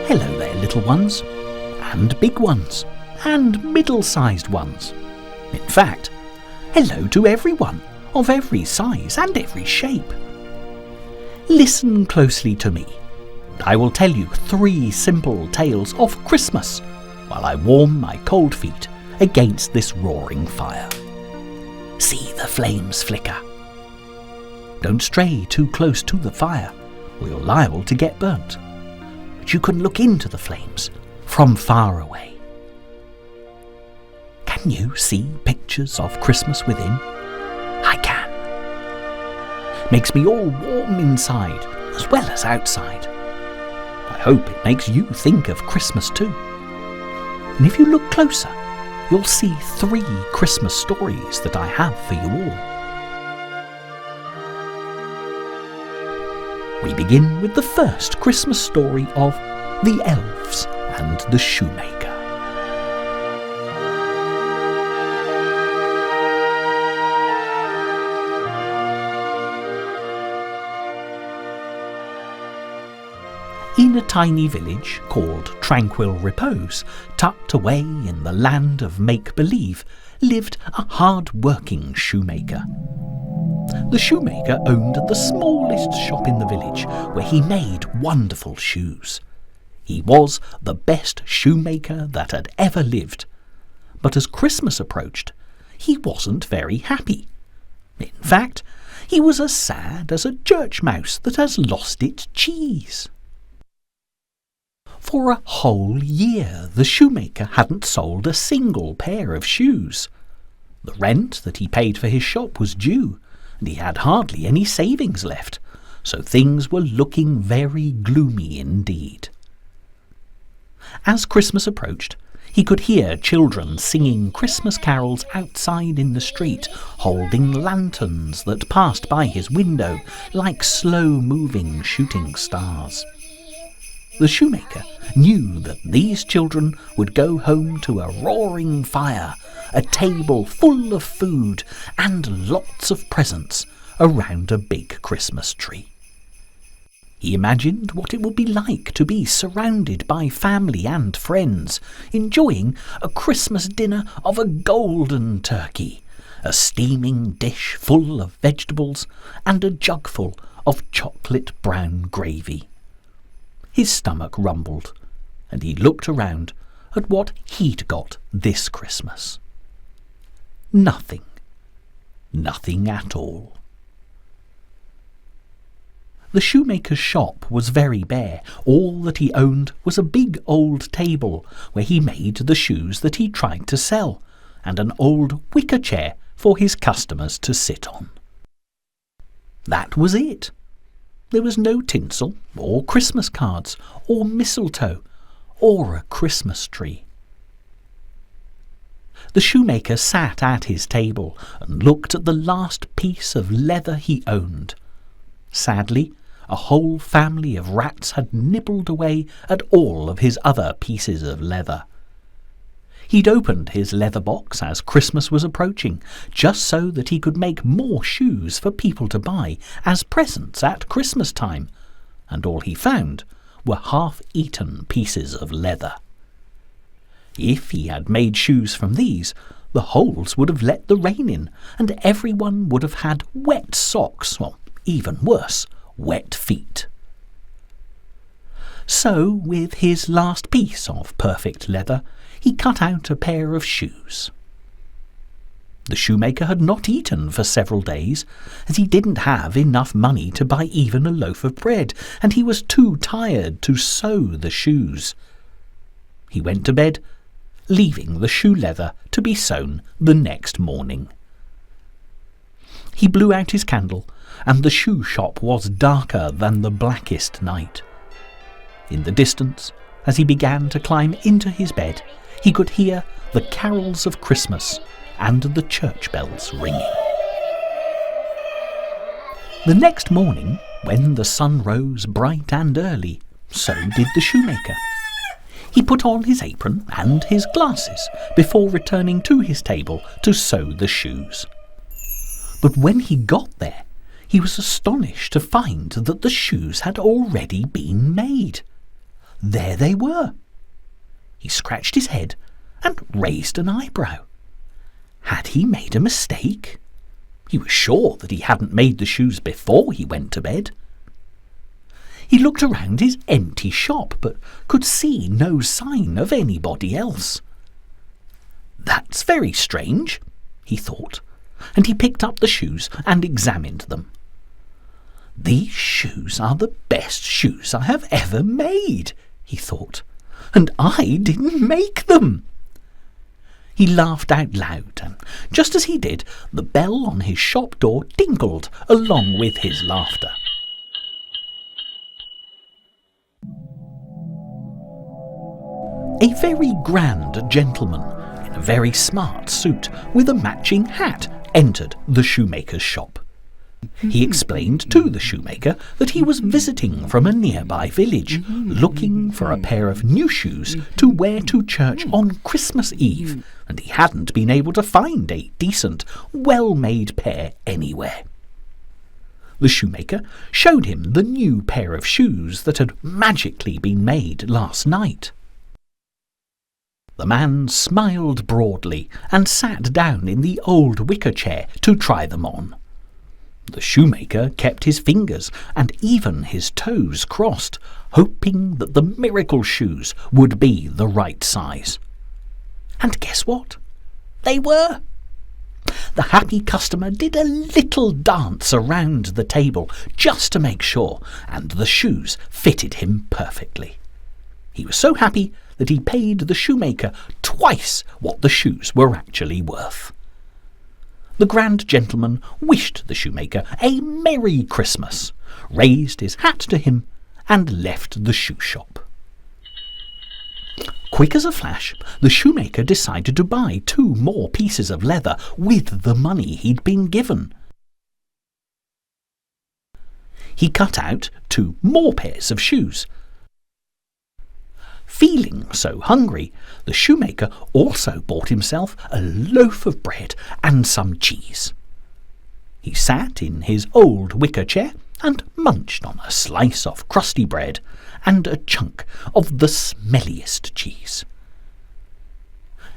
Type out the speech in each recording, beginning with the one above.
Hello there, little ones, and big ones, and middle-sized ones. In fact, hello to everyone, of every size and every shape. Listen closely to me, and I will tell you 3 simple tales of Christmas while I warm my cold feet against this roaring fire. See the flames flicker. Don't stray too close to the fire, or you're liable to get burnt. But you can look into the flames from far away. Can you see pictures of Christmas within? I can. Makes me all warm inside as well as outside. I hope it makes you think of Christmas too. And if you look closer, you'll see 3 Christmas stories that I have for you all. We begin with the first Christmas story of the Elves and the Shoemaker. In a tiny village called Tranquil Repose, tucked away in the land of make-believe, lived a hard-working shoemaker. The shoemaker owned the smallest shop in the village, where he made wonderful shoes. He was the best shoemaker that had ever lived. But as Christmas approached, he wasn't very happy. In fact, he was as sad as a church mouse that has lost its cheese. For a whole year, the shoemaker hadn't sold a single pair of shoes. The rent that he paid for his shop was due, and he had hardly any savings left, so things were looking very gloomy indeed. As Christmas approached, he could hear children singing Christmas carols outside in the street, holding lanterns that passed by his window like slow-moving shooting stars. The shoemaker knew that these children would go home to a roaring fire, a table full of food, and lots of presents around a big Christmas tree. He imagined what it would be like to be surrounded by family and friends, enjoying a Christmas dinner of a golden turkey, a steaming dish full of vegetables, and a jugful of chocolate brown gravy. His stomach rumbled, and he looked around at what he'd got this Christmas. Nothing. Nothing at all. The shoemaker's shop was very bare. All that he owned was a big old table where he made the shoes that he tried to sell, and an old wicker chair for his customers to sit on. That was it. There was no tinsel, or Christmas cards, or mistletoe, or a Christmas tree. The shoemaker sat at his table and looked at the last piece of leather he owned. Sadly, a whole family of rats had nibbled away at all of his other pieces of leather. He'd opened his leather box as Christmas was approaching, just so that he could make more shoes for people to buy as presents at Christmas time, and all he found were half-eaten pieces of leather. If he had made shoes from these, the holes would have let the rain in, and everyone would have had wet socks, or even worse, wet feet. So, with his last piece of perfect leather, he cut out a pair of shoes. The shoemaker had not eaten for several days, as he didn't have enough money to buy even a loaf of bread, and he was too tired to sew the shoes. He went to bed, leaving the shoe leather to be sewn the next morning. He blew out his candle, and the shoe shop was darker than the blackest night. In the distance, as he began to climb into his bed, he could hear the carols of Christmas and the church bells ringing. The next morning, when the sun rose bright and early, so did the shoemaker. He put on his apron and his glasses before returning to his table to sew the shoes. But when he got there, he was astonished to find that the shoes had already been made. there they were. He scratched his head and raised an eyebrow. Had he made a mistake? He was sure that he hadn't made the shoes before he went to bed. He looked around his empty shop, but could see no sign of anybody else. "That's very strange," he thought, and he picked up the shoes and examined them. "These shoes are the best shoes I have ever made," he thought, "and I didn't make them." He laughed out loud, and just as he did, the bell on his shop door tinkled along with his laughter. A very grand gentleman in a very smart suit with a matching hat entered the shoemaker's shop. He explained to the shoemaker that he was visiting from a nearby village, looking for a pair of new shoes to wear to church on Christmas Eve, and he hadn't been able to find a decent, well-made pair anywhere. The shoemaker showed him the new pair of shoes that had magically been made last night. The man smiled broadly and sat down in the old wicker chair to try them on. The shoemaker kept his fingers and even his toes crossed, hoping that the miracle shoes would be the right size. And guess what? They were! The happy customer did a little dance around the table just to make sure, and the shoes fitted him perfectly. He was so happy that he paid the shoemaker twice what the shoes were actually worth. The grand gentleman wished the shoemaker a Merry Christmas, raised his hat to him, and left the shoe shop. Quick as a flash, the shoemaker decided to buy 2 more pieces of leather with the money he'd been given. He cut out 2 more pairs of shoes. Feeling so hungry, the shoemaker also bought himself a loaf of bread and some cheese. He sat in his old wicker chair and munched on a slice of crusty bread and a chunk of the smelliest cheese.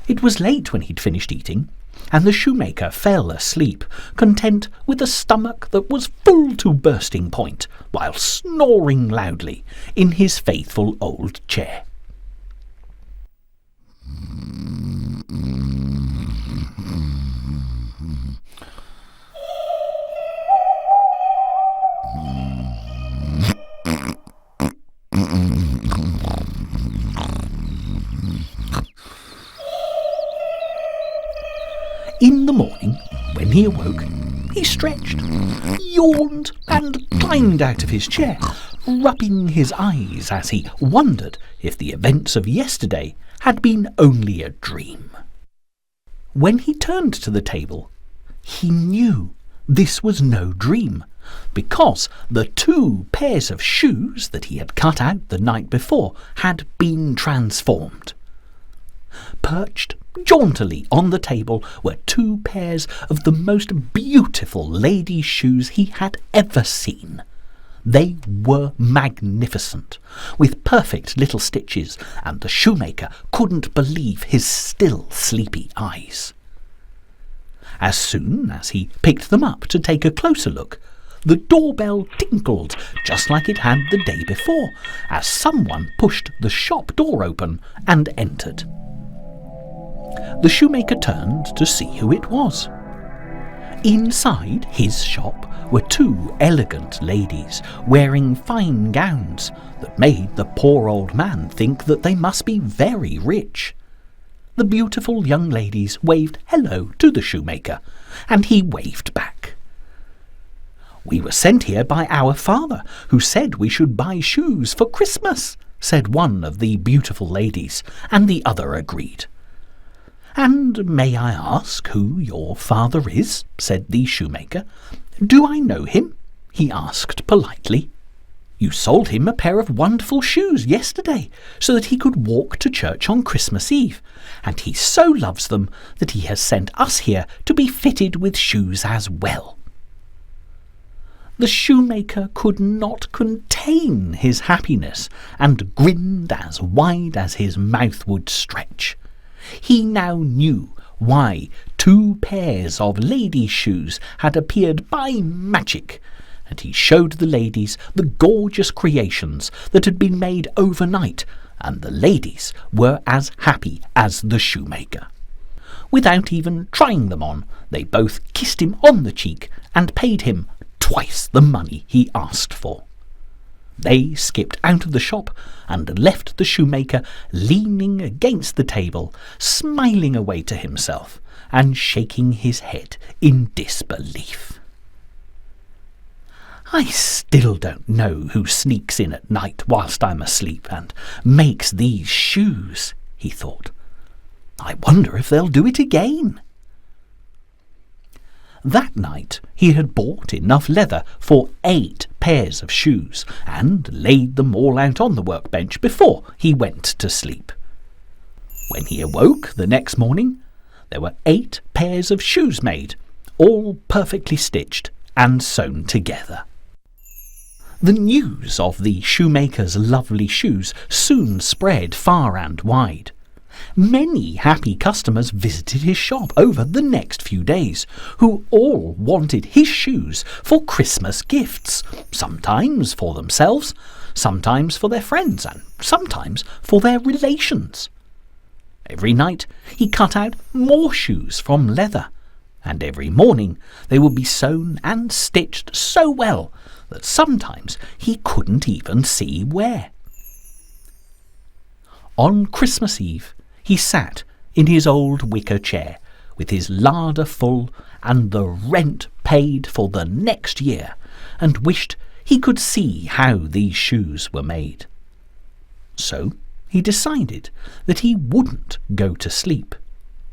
It was late when he'd finished eating, and the shoemaker fell asleep, content with a stomach that was full to bursting point, while snoring loudly in his faithful old chair. In the morning, when he awoke, he stretched, yawned, and climbed out of his chair, rubbing his eyes as he wondered if the events of yesterday had been only a dream. When he turned to the table, he knew this was no dream, because the 2 pairs of shoes that he had cut out the night before had been transformed. Perched jauntily on the table were 2 pairs of the most beautiful ladies' shoes he had ever seen. They were magnificent, with perfect little stitches, and the shoemaker couldn't believe his still sleepy eyes. As soon as he picked them up to take a closer look, the doorbell tinkled just like it had the day before, as someone pushed the shop door open and entered. The shoemaker turned to see who it was. Inside his shop were 2 elegant ladies wearing fine gowns that made the poor old man think that they must be very rich. The beautiful young ladies waved hello to the shoemaker, and he waved back. "We were sent here by our father, who said we should buy shoes for Christmas," said one of the beautiful ladies, and the other agreed. "And may I ask who your father is?" said the shoemaker. "Do I know him?" he asked politely. "You sold him a pair of wonderful shoes yesterday, so that he could walk to church on Christmas Eve, and he so loves them that he has sent us here to be fitted with shoes as well." The shoemaker could not contain his happiness, and grinned as wide as his mouth would stretch. He now knew why 2 pairs of ladies' shoes had appeared by magic, and he showed the ladies the gorgeous creations that had been made overnight, and the ladies were as happy as the shoemaker. Without even trying them on, they both kissed him on the cheek and paid him twice the money he asked for. They skipped out of the shop and left the shoemaker leaning against the table, smiling away to himself and shaking his head in disbelief. I still don't know who sneaks in at night whilst I'm asleep and makes these shoes, he thought. I wonder if they'll do it again. That night he had bought enough leather for 8 pairs of shoes and laid them all out on the workbench before he went to sleep. When he awoke the next morning, there were 8 pairs of shoes made, all perfectly stitched and sewn together. The news of the shoemaker's lovely shoes soon spread far and wide. Many happy customers visited his shop over the next few days, who all wanted his shoes for Christmas gifts, sometimes for themselves, sometimes for their friends, and sometimes for their relations. Every night he cut out more shoes from leather, and every morning they would be sewn and stitched so well that sometimes he couldn't even see where. On Christmas Eve, he sat in his old wicker chair, with his larder full and the rent paid for the next year, and wished he could see how these shoes were made. So he decided that he wouldn't go to sleep.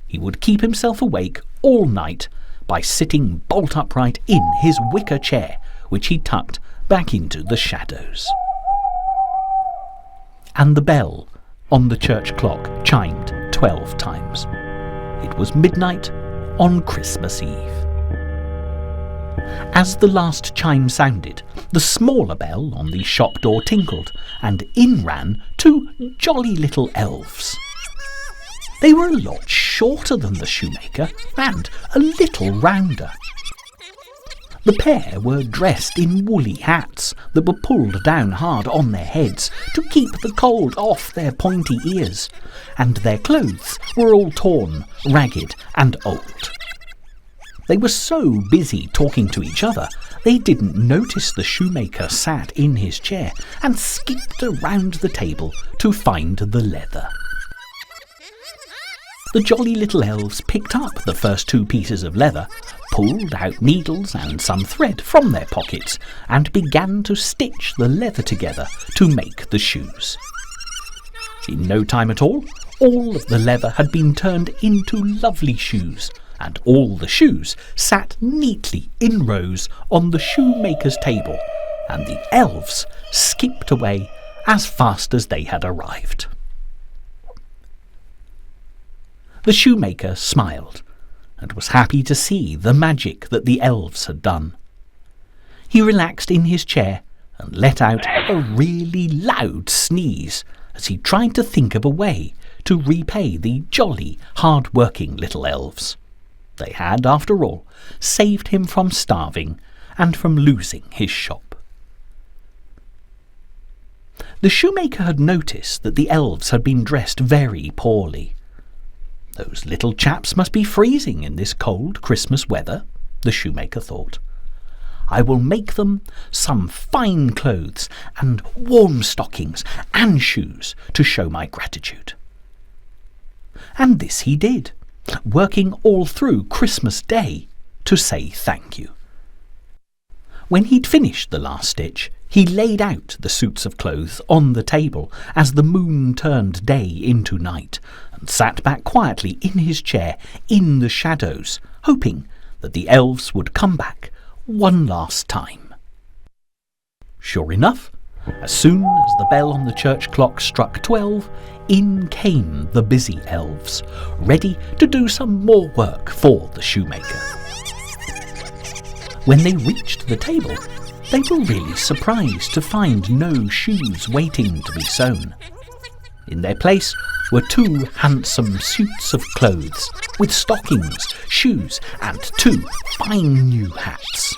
He would keep himself awake all night by sitting bolt upright in his wicker chair, which he tucked back into the shadows. And the bell on the church clock chimed 12 times. It was midnight on Christmas Eve. As the last chime sounded, the smaller bell on the shop door tinkled, and in ran 2 jolly little elves. They were a lot shorter than the shoemaker and a little rounder. The pair were dressed in woolly hats that were pulled down hard on their heads to keep the cold off their pointy ears, and their clothes were all torn, ragged, and old. They were so busy talking to each other, they didn't notice the shoemaker sat in his chair and skipped around the table to find the leather. The jolly little elves picked up the first 2 pieces of leather, pulled out needles and some thread from their pockets, and began to stitch the leather together to make the shoes. In no time at all of the leather had been turned into lovely shoes, and all the shoes sat neatly in rows on the shoemaker's table, and the elves skipped away as fast as they had arrived. The shoemaker smiled, and was happy to see the magic that the elves had done. He relaxed in his chair and let out a really loud sneeze as he tried to think of a way to repay the jolly, hard-working little elves. They had, after all, saved him from starving and from losing his shop. The shoemaker had noticed that the elves had been dressed very poorly. Those little chaps must be freezing in this cold Christmas weather, the shoemaker thought. I will make them some fine clothes and warm stockings and shoes to show my gratitude. And this he did, working all through Christmas Day to say thank you. When he'd finished the last stitch, he laid out the suits of clothes on the table as the moon turned day into night, and sat back quietly in his chair in the shadows, hoping that the elves would come back one last time. Sure enough, as soon as the bell on the church clock struck 12, in came the busy elves, ready to do some more work for the shoemaker. When they reached the table, They were really surprised to find no shoes waiting to be sewn. In their place were 2 handsome suits of clothes, with stockings, shoes, and 2 fine new hats.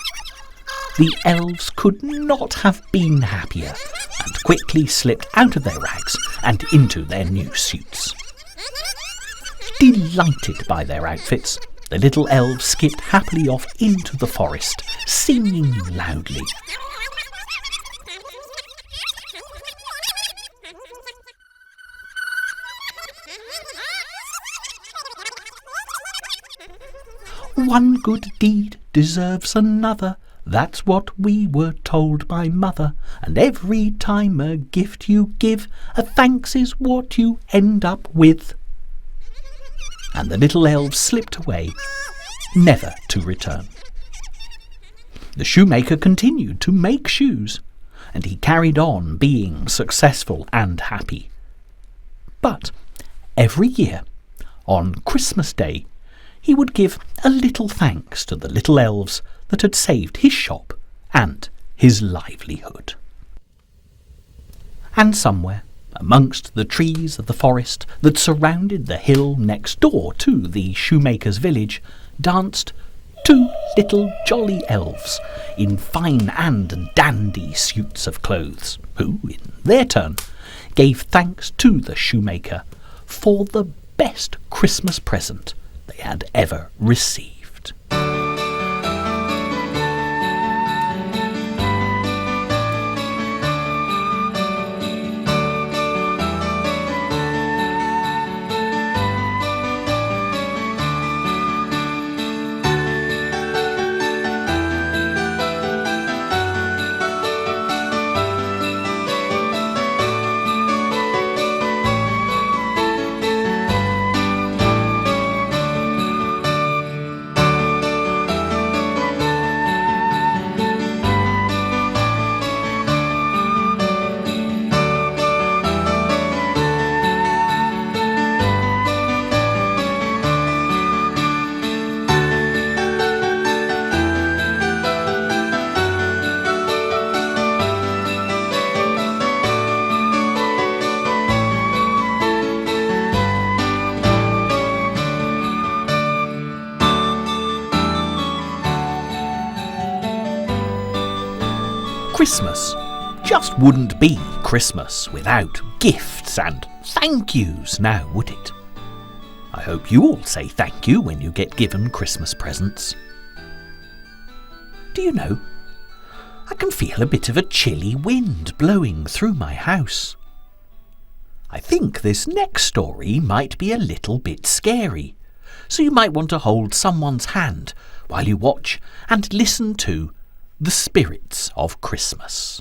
The elves could not have been happier, and quickly slipped out of their rags and into their new suits. Delighted by their outfits, the little elves skipped happily off into the forest, singing loudly. One good deed deserves another, that's what we were told by Mother, and every time a gift you give, a thanks is what you end up with. And the little elves slipped away, never to return. The shoemaker continued to make shoes, and he carried on being successful and happy. But every year, on Christmas Day, he would give a little thanks to the little elves that had saved his shop and his livelihood. And somewhere, amongst the trees of the forest that surrounded the hill next door to the shoemaker's village, danced 2 little jolly elves in fine and dandy suits of clothes, who, in their turn, gave thanks to the shoemaker for the best Christmas present they had ever received. Christmas just wouldn't be Christmas without gifts and thank yous now, would it? I hope you all say thank you when you get given Christmas presents. Do you know, I can feel a bit of a chilly wind blowing through my house. I think this next story might be a little bit scary, so you might want to hold someone's hand while you watch and listen to The Spirits of Christmas.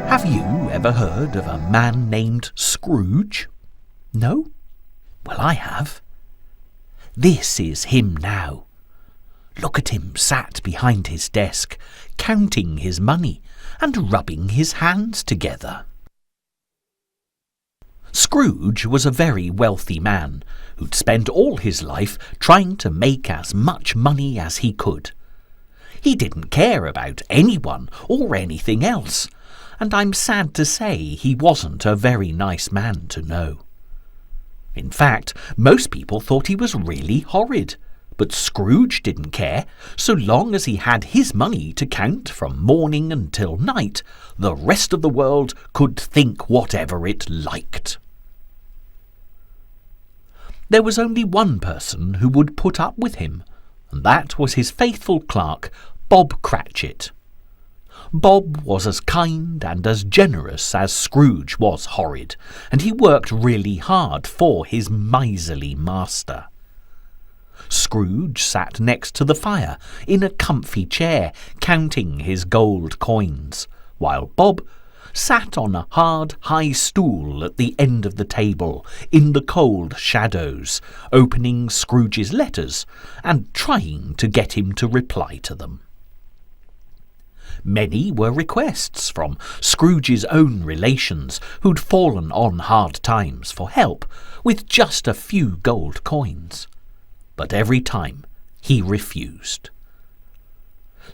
Have you ever heard of a man named Scrooge? No? Well, I have. This is him now. Look at him sat behind his desk, counting his money and rubbing his hands together. Scrooge was a very wealthy man who'd spent all his life trying to make as much money as he could. He didn't care about anyone or anything else, and I'm sad to say he wasn't a very nice man to know. In fact, most people thought he was really horrid. But Scrooge didn't care. So long as he had his money to count from morning until night, the rest of the world could think whatever it liked. There was only one person who would put up with him, and that was his faithful clerk, Bob Cratchit. Bob was as kind and as generous as Scrooge was horrid, and he worked really hard for his miserly master. Scrooge sat next to the fire in a comfy chair, counting his gold coins, while Bob sat on a hard, high stool at the end of the table in the cold shadows, opening Scrooge's letters and trying to get him to reply to them. Many were requests from Scrooge's own relations who'd fallen on hard times for help with just a few gold coins. But every time he refused.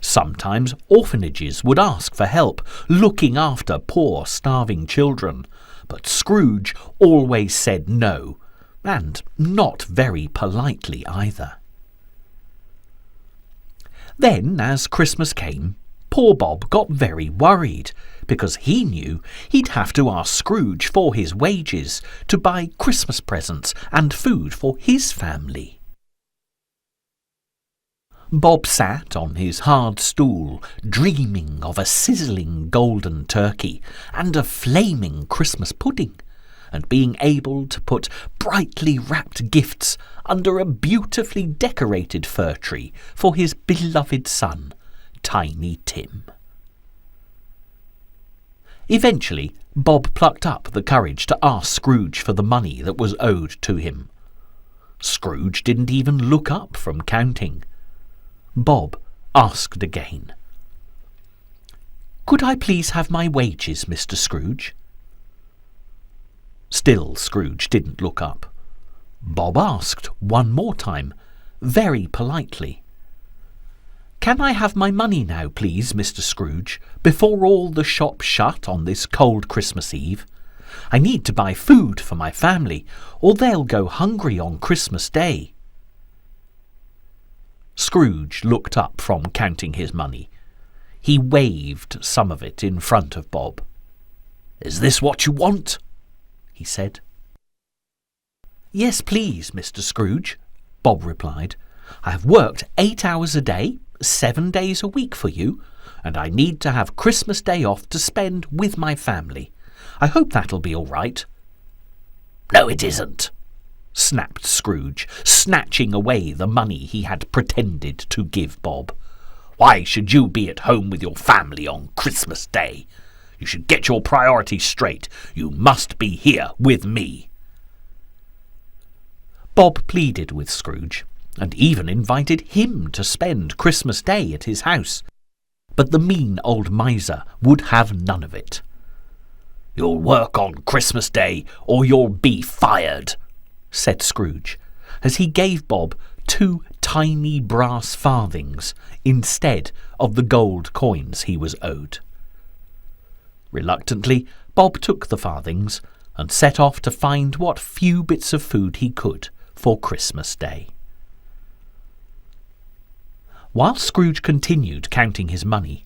Sometimes orphanages would ask for help looking after poor starving children, but Scrooge always said no, and not very politely either. Then, as Christmas came, poor Bob got very worried, because he knew he'd have to ask Scrooge for his wages to buy Christmas presents and food for his family. Bob sat on his hard stool, dreaming of a sizzling golden turkey and a flaming Christmas pudding, and being able to put brightly wrapped gifts under a beautifully decorated fir tree for his beloved son, Tiny Tim. Eventually, Bob plucked up the courage to ask Scrooge for the money that was owed to him. Scrooge didn't even look up from counting. Bob asked again. "Could I please have my wages, Mr. Scrooge?" Still Scrooge didn't look up. Bob asked one more time, very politely. "Can I have my money now, please, Mr. Scrooge, before all the shops shut on this cold Christmas Eve? I need to buy food for my family, or they'll go hungry on Christmas Day." Scrooge looked up from counting his money. He waved some of it in front of Bob. "Is this what you want?" he said. "Yes, please, Mr. Scrooge," Bob replied. "I have worked 8 hours a day, 7 days a week for you, and I need to have Christmas Day off to spend with my family. I hope that'll be all right." "No, it isn't," snapped Scrooge, snatching away the money he had pretended to give Bob. "Why should you be at home with your family on Christmas Day? You should get your priorities straight. You must be here with me." Bob pleaded with Scrooge, and even invited him to spend Christmas Day at his house. But the mean old miser would have none of it. "You'll work on Christmas Day, or you'll be fired," said Scrooge, as he gave Bob 2 tiny brass farthings instead of the gold coins he was owed. Reluctantly, Bob took the farthings and set off to find what few bits of food he could for Christmas Day. While Scrooge continued counting his money,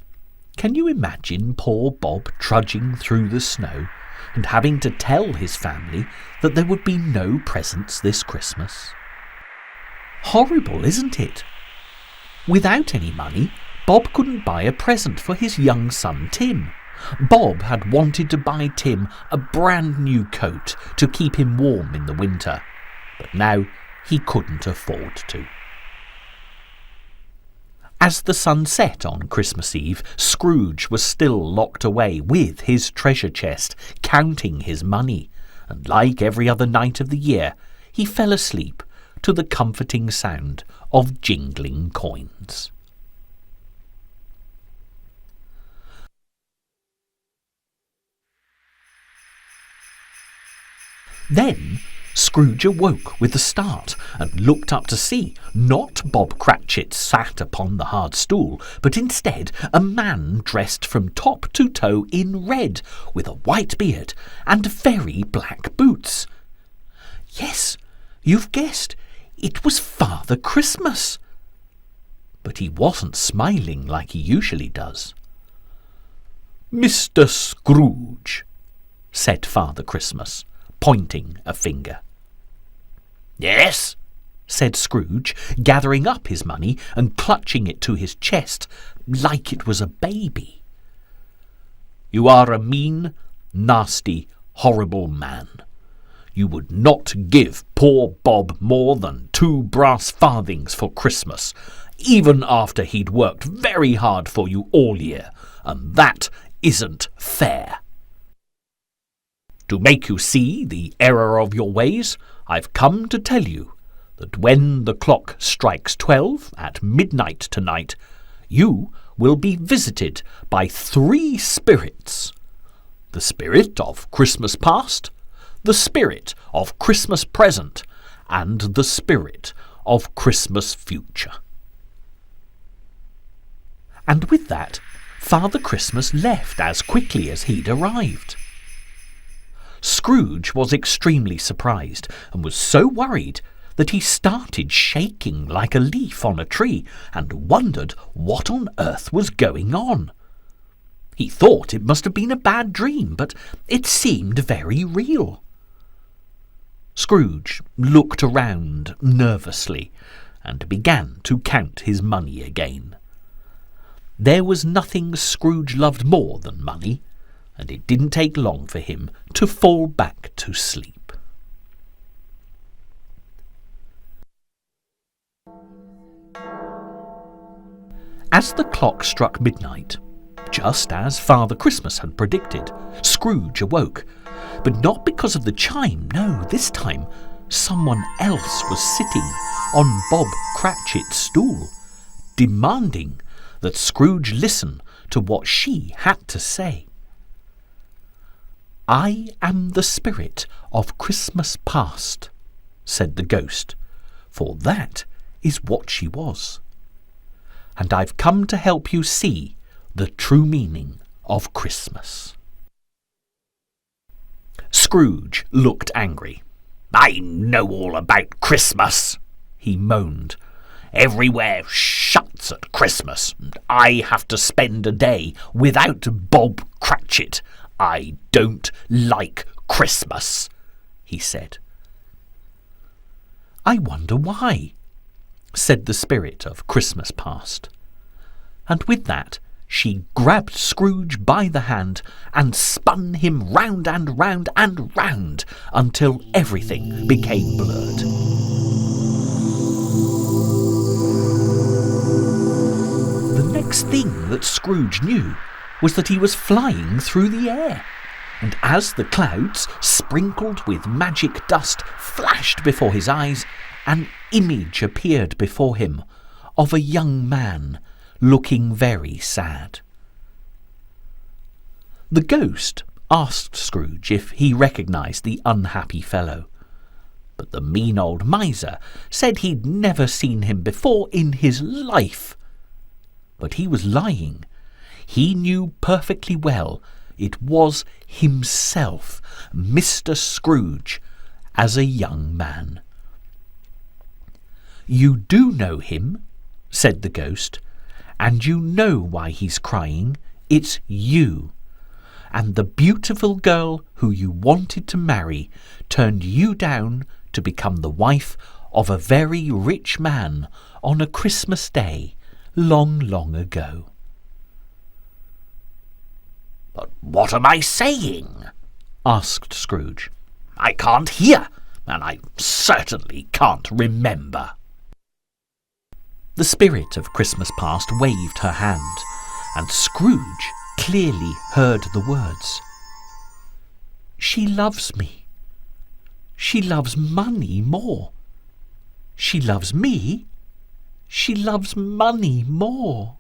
can you imagine poor Bob trudging through the snow and having to tell his family that there would be no presents this Christmas? Horrible, isn't it? Without any money, Bob couldn't buy a present for his young son Tim. Bob had wanted to buy Tim a brand new coat to keep him warm in the winter, but now he couldn't afford to. As the sun set on Christmas Eve, Scrooge was still locked away with his treasure chest, counting his money, and like every other night of the year, he fell asleep to the comforting sound of jingling coins. Then Scrooge awoke with a start and looked up to see not Bob Cratchit sat upon the hard stool, but instead a man dressed from top to toe in red, with a white beard and very black boots. Yes, you've guessed, it was Father Christmas. But he wasn't smiling like he usually does. "Mr. Scrooge," said Father Christmas, pointing a finger. "Yes," said Scrooge, gathering up his money and clutching it to his chest like it was a baby. "You are a mean, nasty, horrible man. You would not give poor Bob more than 2 brass farthings for Christmas, even after he'd worked very hard for you all year, and that isn't fair. To make you see the error of your ways, I've come to tell you that when the clock strikes 12 at midnight tonight, you will be visited by 3 spirits: the spirit of Christmas past, the spirit of Christmas present, and the spirit of Christmas future. And with that, Father Christmas left as quickly as he'd arrived. Scrooge was extremely surprised and was so worried that he started shaking like a leaf on a tree and wondered what on earth was going on. He thought it must have been a bad dream, but it seemed very real. Scrooge looked around nervously and began to count his money again. There was nothing Scrooge loved more than money, and it didn't take long for him to fall back to sleep. As the clock struck midnight, just as Father Christmas had predicted, Scrooge awoke, but not because of the chime. No, this time someone else was sitting on Bob Cratchit's stool, demanding that Scrooge listen to what she had to say. "I am the spirit of Christmas past," said the ghost, for that is what she was. "And I've come to help you see the true meaning of Christmas." Scrooge looked angry. "I know all about Christmas," he moaned. "Everywhere shuts at Christmas, and I have to spend a day without Bob Cratchit. I don't like Christmas," he said. "I wonder why," said the spirit of Christmas past. And with that, she grabbed Scrooge by the hand and spun him round and round and round until everything became blurred. The next thing that Scrooge knew was that he was flying through the air, and as the clouds, sprinkled with magic dust, flashed before his eyes, an image appeared before him of a young man looking very sad. The ghost asked Scrooge if he recognised the unhappy fellow, but the mean old miser said he'd never seen him before in his life. But he was lying. He knew perfectly well it was himself, Mr. Scrooge, as a young man. "You do know him," said the ghost, "and you know why he's crying. It's you. And the beautiful girl who you wanted to marry turned you down to become the wife of a very rich man on a Christmas day long, long ago." "But what am I saying?" asked Scrooge. "I can't hear, and I certainly can't remember." The spirit of Christmas past waved her hand, and Scrooge clearly heard the words. "She loves me. She loves money more. She loves me. She loves money more."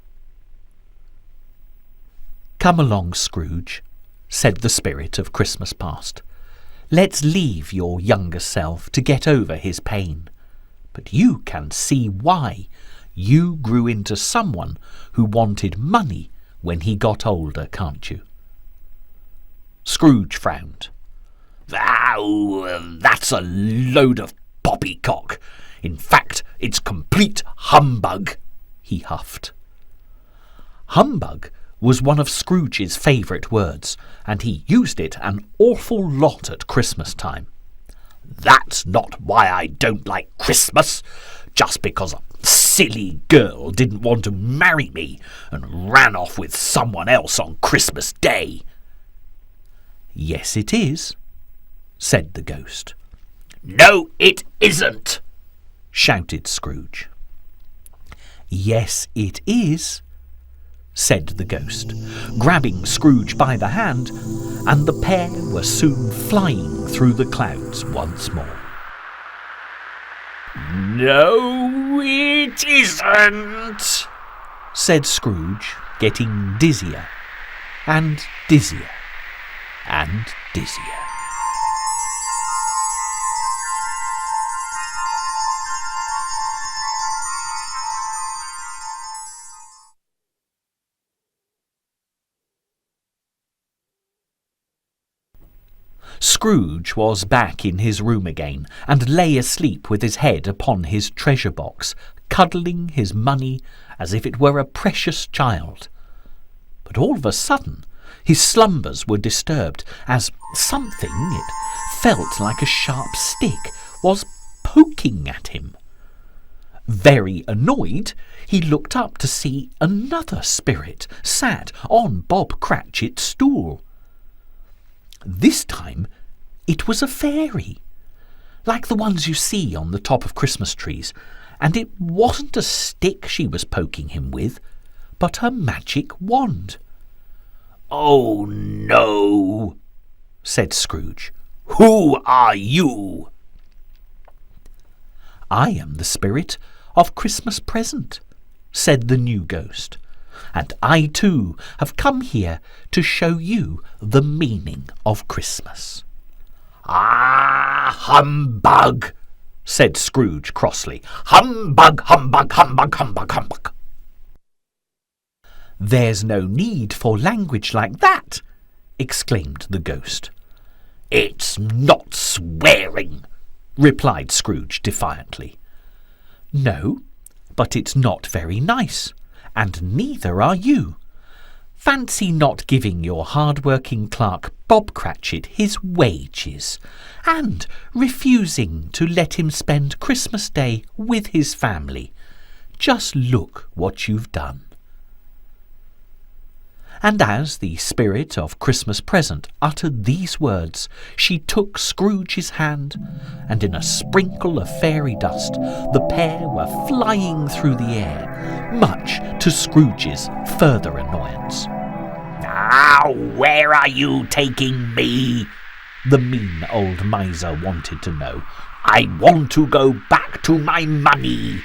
"Come along, Scrooge," said the spirit of Christmas past. "Let's leave your younger self to get over his pain. But you can see why you grew into someone who wanted money when he got older, can't you?" Scrooge frowned. "Oh, that's a load of poppycock. In fact, it's complete humbug," he huffed. Humbug was one of Scrooge's favourite words, and he used it an awful lot at Christmas time. "That's not why I don't like Christmas. Just because a silly girl didn't want to marry me and ran off with someone else on Christmas Day." "Yes, it is," said the ghost. "No, it isn't," shouted Scrooge. "Yes, it is," said the ghost, grabbing Scrooge by the hand, and the pair were soon flying through the clouds once more. "No, it isn't," said Scrooge, getting dizzier and dizzier and dizzier. Scrooge was back in his room again, and lay asleep with his head upon his treasure box, cuddling his money as if it were a precious child. But all of a sudden his slumbers were disturbed, as something, it felt like a sharp stick, was poking at him. Very annoyed, he looked up to see another spirit sat on Bob Cratchit's stool. This time it was a fairy, like the ones you see on the top of Christmas trees, and it wasn't a stick she was poking him with, but a magic wand. "Oh, no," said Scrooge. "Who are you?" "I am the spirit of Christmas Present," said the new ghost, "and I too have come here to show you the meaning of Christmas." "Ah, humbug!" said Scrooge crossly. "Humbug, humbug, humbug, humbug, humbug!" "There's no need for language like that," exclaimed the ghost. "It's not swearing," replied Scrooge defiantly. "No, but it's not very nice, and neither are you. Fancy not giving your hard-working clerk Bob Cratchit his wages, and refusing to let him spend Christmas Day with his family. Just look what you've done." And as the spirit of Christmas Present uttered these words, she took Scrooge's hand, and in a sprinkle of fairy dust the pair were flying through the air, much to Scrooge's further annoyance. "Now, where are you taking me?" the mean old miser wanted to know. "I want to go back to my money."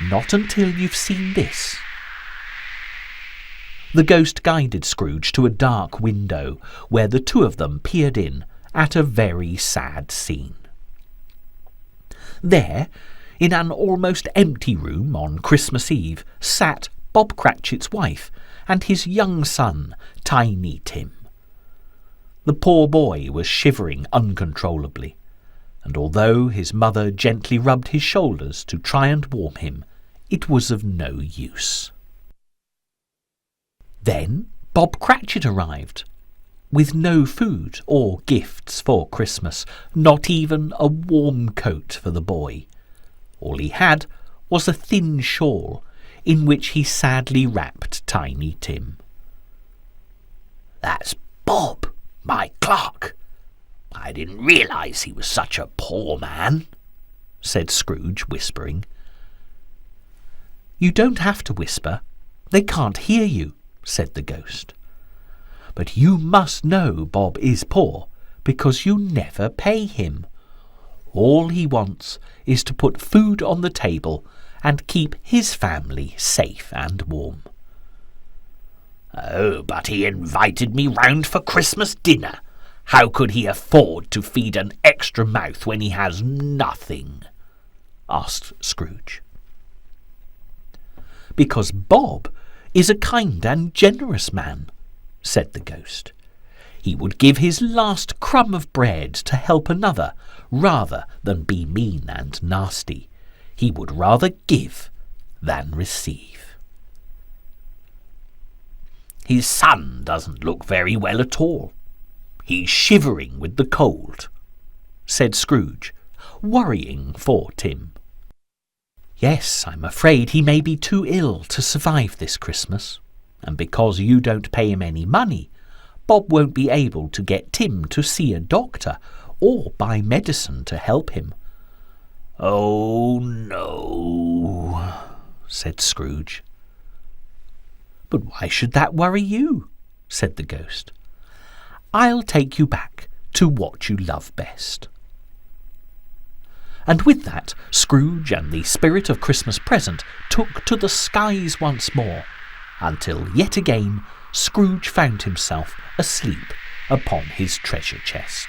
"Not until you've seen this." The ghost guided Scrooge to a dark window, where the two of them peered in at a very sad scene. There, in an almost empty room on Christmas Eve, sat Bob Cratchit's wife and his young son, Tiny Tim. The poor boy was shivering uncontrollably, and although his mother gently rubbed his shoulders to try and warm him, it was of no use. Then Bob Cratchit arrived, with no food or gifts for Christmas, not even a warm coat for the boy. All he had was a thin shawl, in which he sadly wrapped Tiny Tim. "That's Bob, my clerk. I didn't realise he was such a poor man," said Scrooge, whispering. "You don't have to whisper. They can't hear you," said the ghost. "But you must know Bob is poor, because you never pay him. All he wants is to put food on the table and keep his family safe and warm." "Oh, but he invited me round for Christmas dinner. How could he afford to feed an extra mouth when he has nothing?" asked Scrooge. "Because Bob is a kind and generous man," said the ghost. "He would give his last crumb of bread to help another, rather than be mean and nasty. He would rather give than receive." "His son doesn't look very well at all. He's shivering with the cold," said Scrooge, worrying for Tim. "Yes, I'm afraid he may be too ill to survive this Christmas, and because you don't pay him any money, Bob won't be able to get Tim to see a doctor or buy medicine to help him." "Oh, no," said Scrooge. "But why should that worry you?" said the ghost. "I'll take you back to what you love best." And with that, Scrooge and the spirit of Christmas Present took to the skies once more, until yet again Scrooge found himself asleep upon his treasure chest.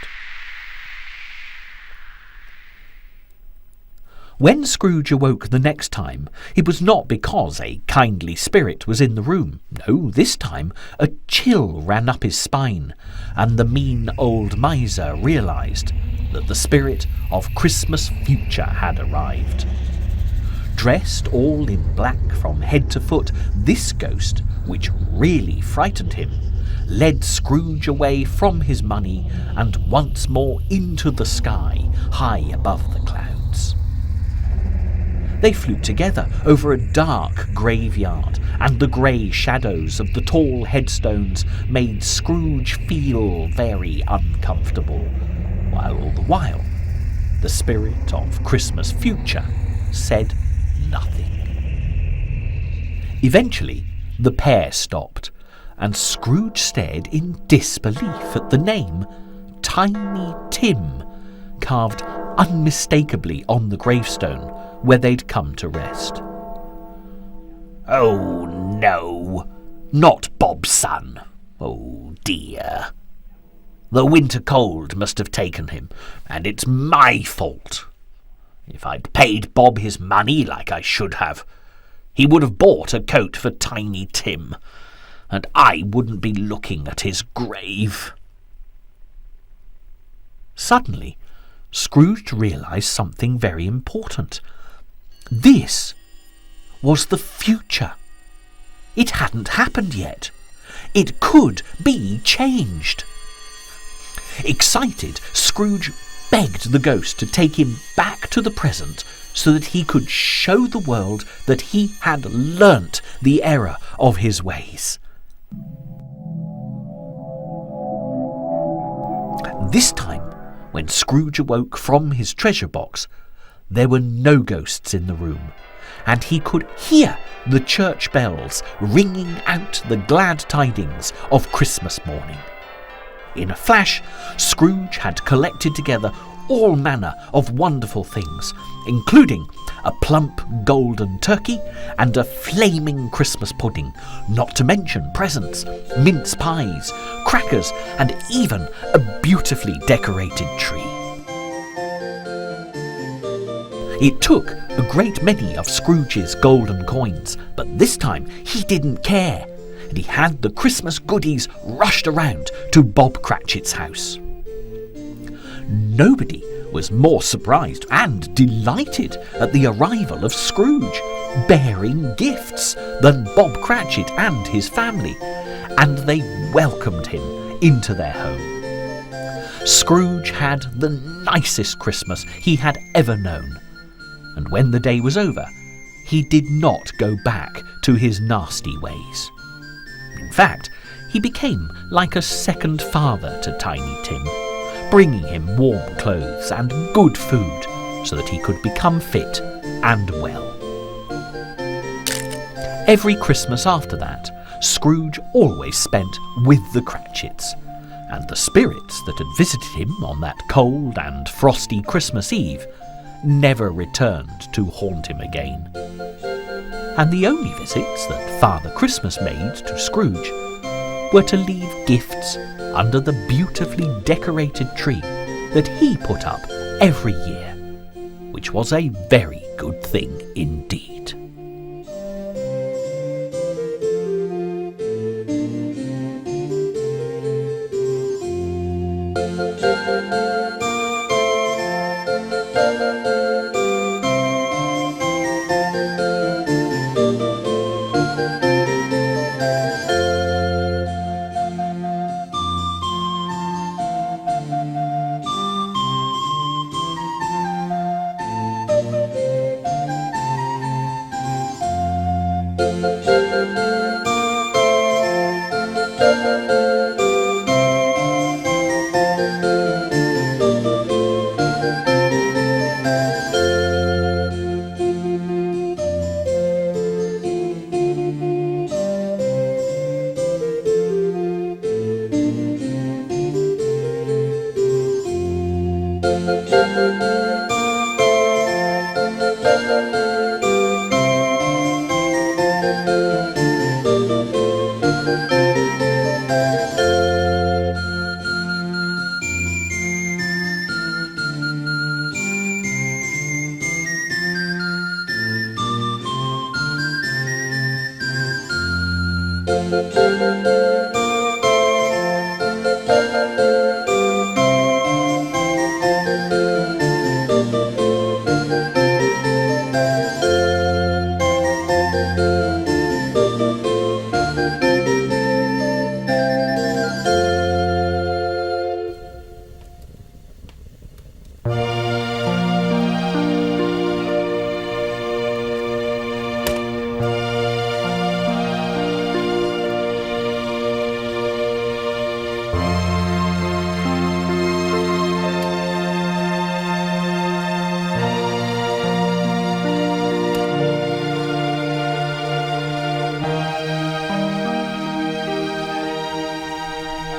When Scrooge awoke the next time, it was not because a kindly spirit was in the room. No, this time a chill ran up his spine, and the mean old miser realized that the spirit of Christmas future had arrived. Dressed all in black from head to foot, this ghost, which really frightened him, led Scrooge away from his money and once more into the sky, high above the clouds. They flew together over a dark graveyard, and the grey shadows of the tall headstones made Scrooge feel very uncomfortable, while all the while the spirit of Christmas future said nothing. Eventually the pair stopped, and Scrooge stared in disbelief at the name Tiny Tim carved unmistakably on the gravestone where they'd come to rest. "Oh, no, not Bob's son. Oh, dear. The winter cold must have taken him, and it's my fault. If I'd paid Bob his money like I should have, he would have bought a coat for Tiny Tim, and I wouldn't be looking at his grave." Suddenly, Scrooge realized something very important. This was the future. It hadn't happened yet. It could be changed. Excited, Scrooge begged the ghost to take him back to the present so that he could show the world that he had learnt the error of his ways. This time, when Scrooge awoke from his treasure box, there were no ghosts in the room, and he could hear the church bells ringing out the glad tidings of Christmas morning. In a flash, Scrooge had collected together all manner of wonderful things, including a plump golden turkey and a flaming Christmas pudding, not to mention presents, mince pies, crackers, and even a beautifully decorated tree. It took a great many of Scrooge's golden coins, but this time he didn't care, and he had the Christmas goodies rushed around to Bob Cratchit's house. Nobody was more surprised and delighted at the arrival of Scrooge, bearing gifts, than Bob Cratchit and his family, and they welcomed him into their home. Scrooge had the nicest Christmas he had ever known, and when the day was over, he did not go back to his nasty ways. In fact, he became like a second father to Tiny Tim, bringing him warm clothes and good food so that he could become fit and well. Every Christmas after that, Scrooge always spent with the Cratchits, and the spirits that had visited him on that cold and frosty Christmas Eve never returned to haunt him again. And the only visits that Father Christmas made to Scrooge were to leave gifts under the beautifully decorated tree that he put up every year, which was a very good thing indeed.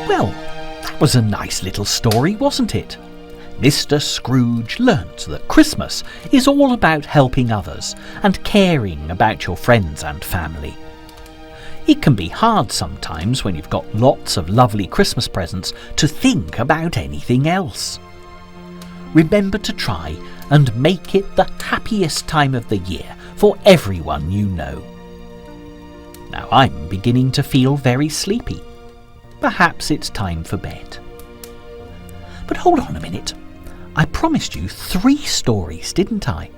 Well, that was a nice little story, wasn't it? Mr. Scrooge learnt that Christmas is all about helping others and caring about your friends and family. It can be hard sometimes when you've got lots of lovely Christmas presents to think about anything else. Remember to try and make it the happiest time of the year for everyone you know. Now I'm beginning to feel very sleepy. Perhaps it's time for bed. But hold on a minute. I promised you 3 stories, didn't I?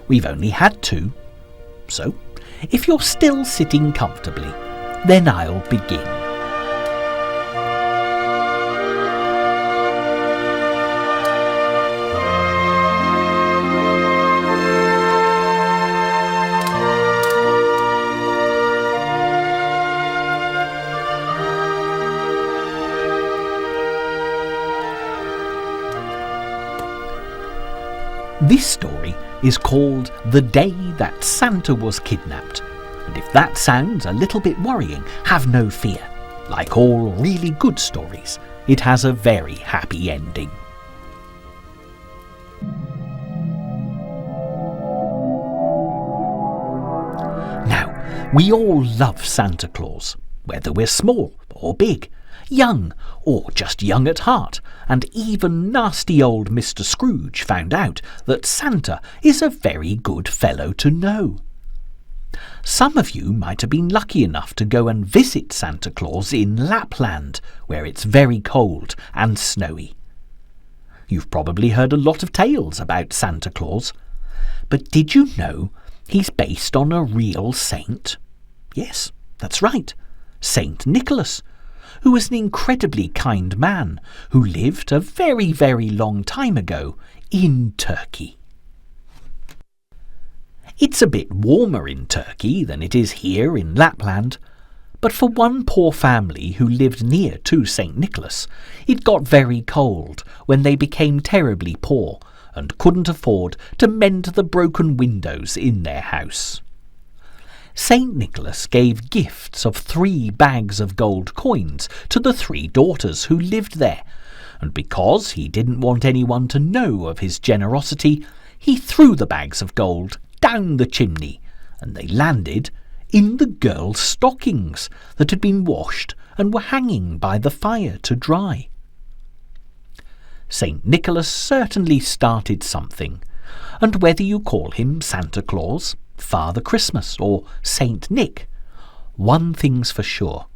We've only had 2. So, if you're still sitting comfortably, then I'll begin. This story is called The Day That Santa Was Kidnapped, and if that sounds a little bit worrying, have no fear. Like all really good stories, it has a very happy ending. Now, we all love Santa Claus, whether we're small or big, young or just young at heart, and even nasty old Mr. Scrooge found out that Santa is a very good fellow to know. Some of you might have been lucky enough to go and visit Santa Claus in Lapland, where it's very cold and snowy. You've probably heard a lot of tales about Santa Claus, but did you know he's based on a real saint? Yes, that's right, Saint Nicholas, who was an incredibly kind man who lived a very, very long time ago in Turkey. It's a bit warmer in Turkey than it is here in Lapland, but for one poor family who lived near to St. Nicholas, it got very cold when they became terribly poor and couldn't afford to mend the broken windows in their house. St. Nicholas gave gifts of 3 bags of gold coins to the 3 daughters who lived there, and because he didn't want anyone to know of his generosity, he threw the bags of gold down the chimney, and they landed in the girls' stockings that had been washed and were hanging by the fire to dry. St. Nicholas certainly started something, and whether you call him Santa Claus, Father Christmas or Saint Nick, one thing's for sure,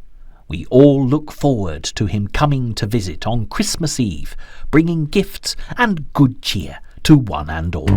we all look forward to him coming to visit on Christmas Eve, bringing gifts and good cheer to one and all.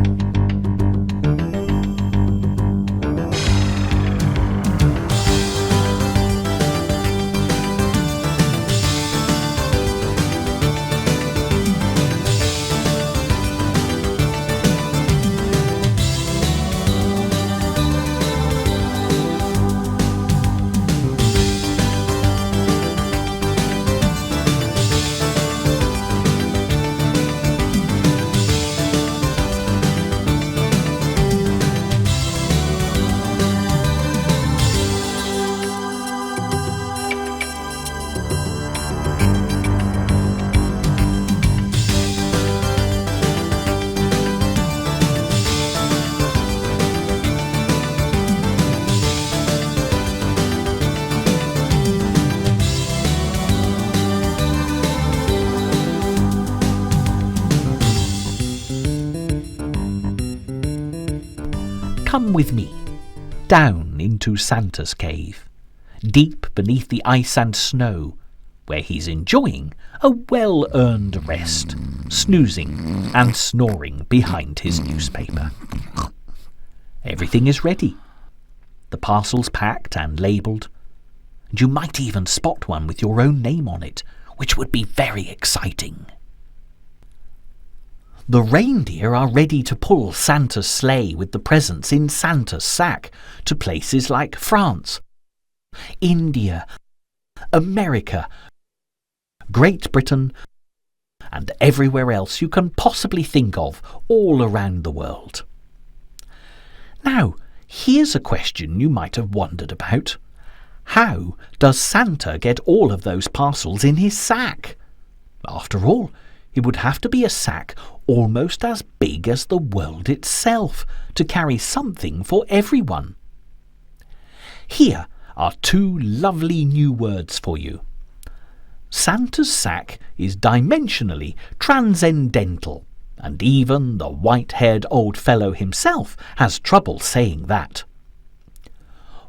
Come with me, down into Santa's cave, deep beneath the ice and snow, where he's enjoying a well-earned rest, snoozing and snoring behind his newspaper. Everything is ready. The parcel's packed and labelled, and you might even spot one with your own name on it, which would be very exciting. The reindeer are ready to pull Santa's sleigh with the presents in Santa's sack to places like France, India, America, Great Britain, and everywhere else you can possibly think of all around the world. Now, here's a question you might have wondered about. How does Santa get all of those parcels in his sack? After all, it would have to be a sack almost as big as the world itself to carry something for everyone. Here are two lovely new words for you. Santa's sack is dimensionally transcendental, and even the white-haired old fellow himself has trouble saying that.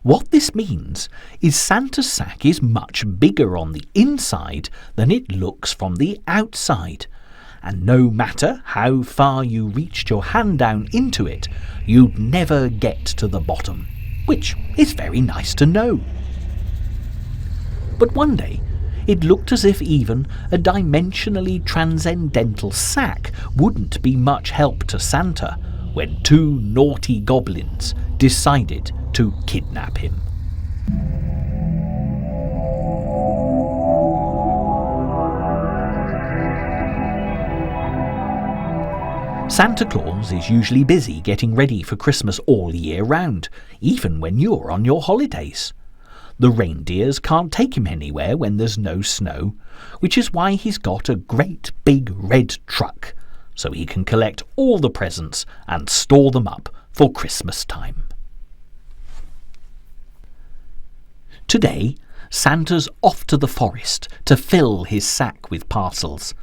What this means is Santa's sack is much bigger on the inside than it looks from the outside, and no matter how far you reached your hand down into it, you'd never get to the bottom, which is very nice to know. But one day, it looked as if even a dimensionally transcendental sack wouldn't be much help to Santa when two naughty goblins decided to kidnap him. Santa Claus is usually busy getting ready for Christmas all year round, even when you're on your holidays. The reindeers can't take him anywhere when there's no snow, which is why he's got a great big red truck, so he can collect all the presents and store them up for Christmas time. Today, Santa's off to the forest to fill his sack with parcels.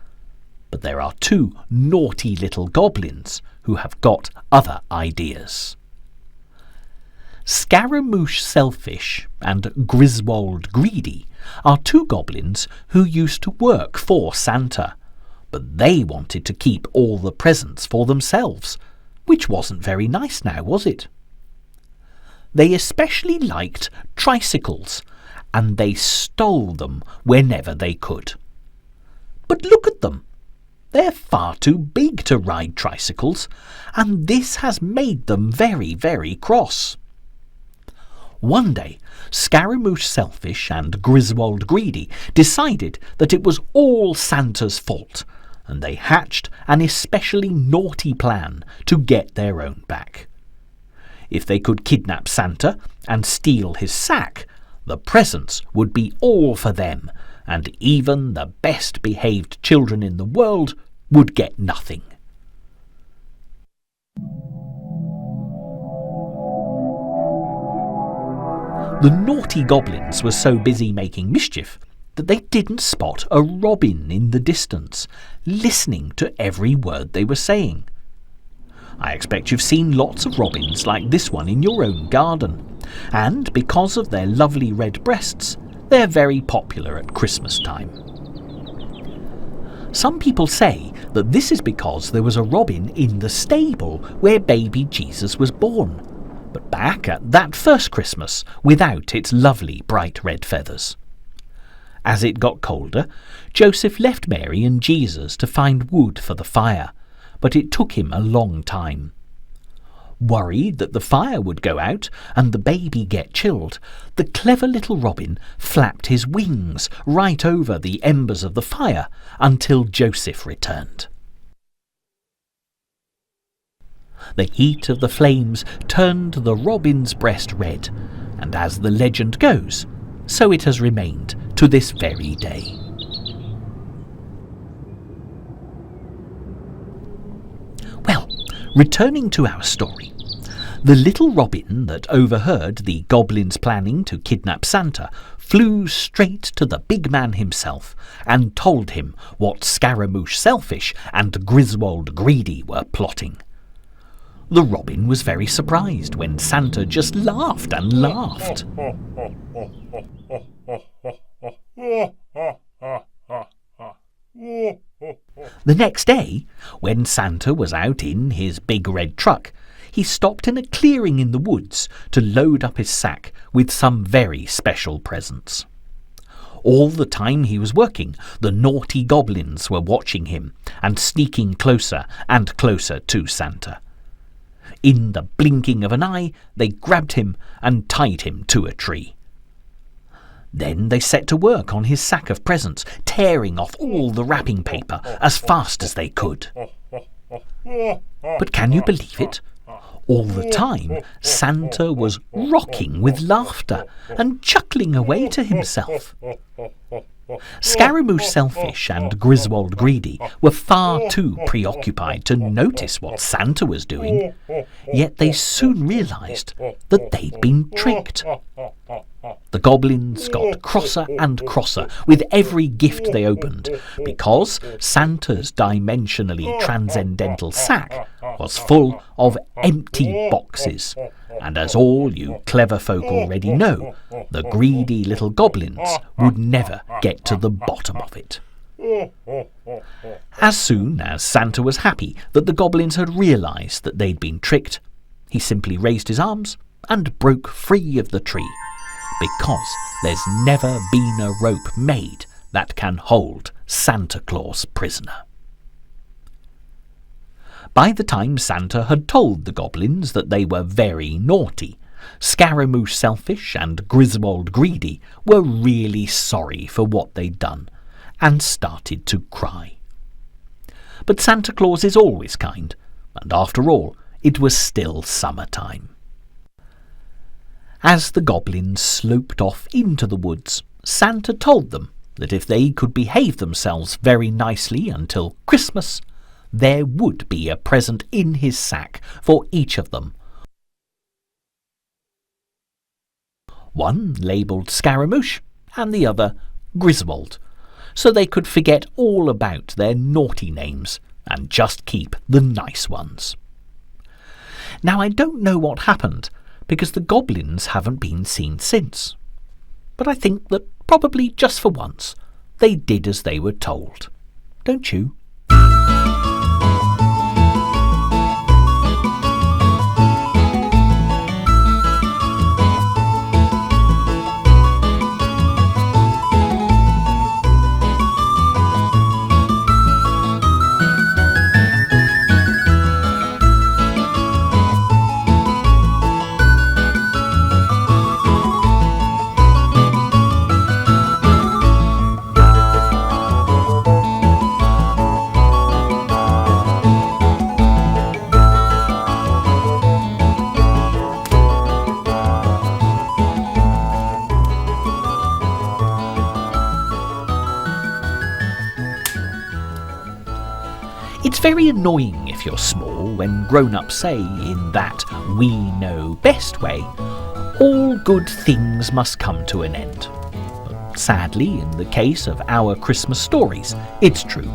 But there are two naughty little goblins who have got other ideas. Scaramouche Selfish and Griswold Greedy are two goblins who used to work for Santa, but they wanted to keep all the presents for themselves, which wasn't very nice now, was it? They especially liked tricycles, and they stole them whenever they could. But look at them! They're far too big to ride tricycles, and this has made them very, very cross. One day, Scaramouche Selfish and Griswold Greedy decided that it was all Santa's fault, and they hatched an especially naughty plan to get their own back. If they could kidnap Santa and steal his sack, the presents would be all for them, and even the best-behaved children in the world would get nothing. The naughty goblins were so busy making mischief that they didn't spot a robin in the distance, listening to every word they were saying. I expect you've seen lots of robins like this one in your own garden, and because of their lovely red breasts, they're very popular at Christmas time. Some people say that this is because there was a robin in the stable where baby Jesus was born, but back at that first Christmas without its lovely bright red feathers. As it got colder, Joseph left Mary and Jesus to find wood for the fire, but it took him a long time. Worried that the fire would go out and the baby get chilled, the clever little robin flapped his wings right over the embers of the fire until Joseph returned. The heat of the flames turned the robin's breast red, and as the legend goes, so it has remained to this very day. Well, returning to our story, the little robin that overheard the goblins planning to kidnap Santa flew straight to the big man himself and told him what Scaramouche Selfish and Griswold Greedy were plotting. The robin was very surprised when Santa just laughed and laughed. The next day, when Santa was out in his big red truck, he stopped in a clearing in the woods to load up his sack with some very special presents. All the time he was working, the naughty goblins were watching him and sneaking closer and closer to Santa. In the blinking of an eye, they grabbed him and tied him to a tree. Then they set to work on his sack of presents, tearing off all the wrapping paper as fast as they could. But can you believe it? All the time, Santa was rocking with laughter and chuckling away to himself. Scaramouche Selfish and Griswold Greedy were far too preoccupied to notice what Santa was doing, yet they soon realised that they'd been tricked. The goblins got crosser and crosser with every gift they opened, because Santa's dimensionally transcendental sack was full of empty boxes. And as all you clever folk already know, the greedy little goblins would never get to the bottom of it. As soon as Santa was happy that the goblins had realised that they'd been tricked, he simply raised his arms and broke free of the tree, because there's never been a rope made that can hold Santa Claus prisoner. By the time Santa had told the goblins that they were very naughty, Scaramouche Selfish and Griswold Greedy were really sorry for what they'd done and started to cry. But Santa Claus is always kind, and after all, it was still summertime. As the goblins sloped off into the woods, Santa told them that if they could behave themselves very nicely until Christmas, there would be a present in his sack for each of them. One labelled Scaramouche and the other Griswold, so they could forget all about their naughty names and just keep the nice ones. Now, I don't know what happened, because the goblins haven't been seen since. But I think that probably just for once they did as they were told. Don't you? It's very annoying if you're small when grown-ups say, in that we know best way, all good things must come to an end. But sadly, in the case of our Christmas stories, it's true.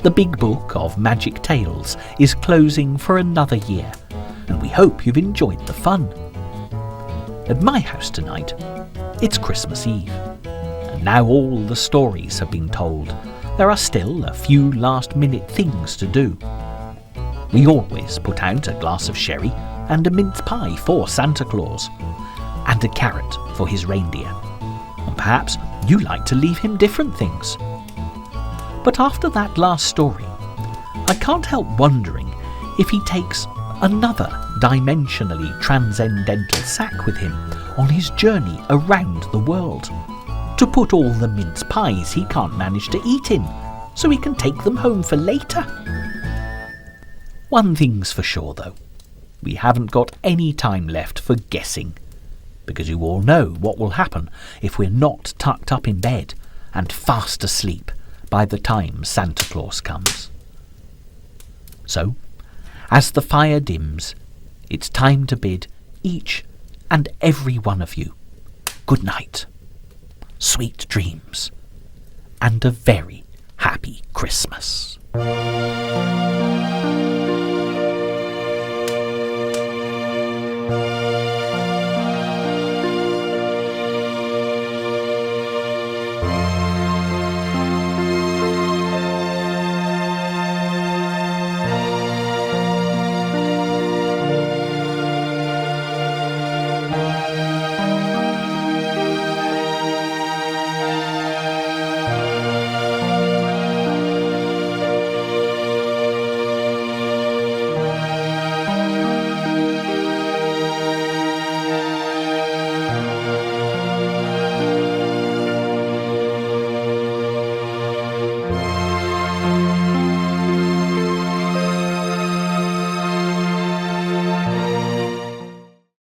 The big book of magic tales is closing for another year, and we hope you've enjoyed the fun. At my house tonight, it's Christmas Eve, and now all the stories have been told, there are still a few last-minute things to do. We always put out a glass of sherry and a mince pie for Santa Claus, and a carrot for his reindeer. And perhaps you like to leave him different things. But after that last story, I can't help wondering if he takes another dimensionally transcendental sack with him on his journey around the world, to put all the mince pies he can't manage to eat in, so he can take them home for later. One thing's for sure, though. We haven't got any time left for guessing, because you all know what will happen if we're not tucked up in bed and fast asleep by the time Santa Claus comes. So, as the fire dims, it's time to bid each and every one of you good night, sweet dreams, and a very happy Christmas.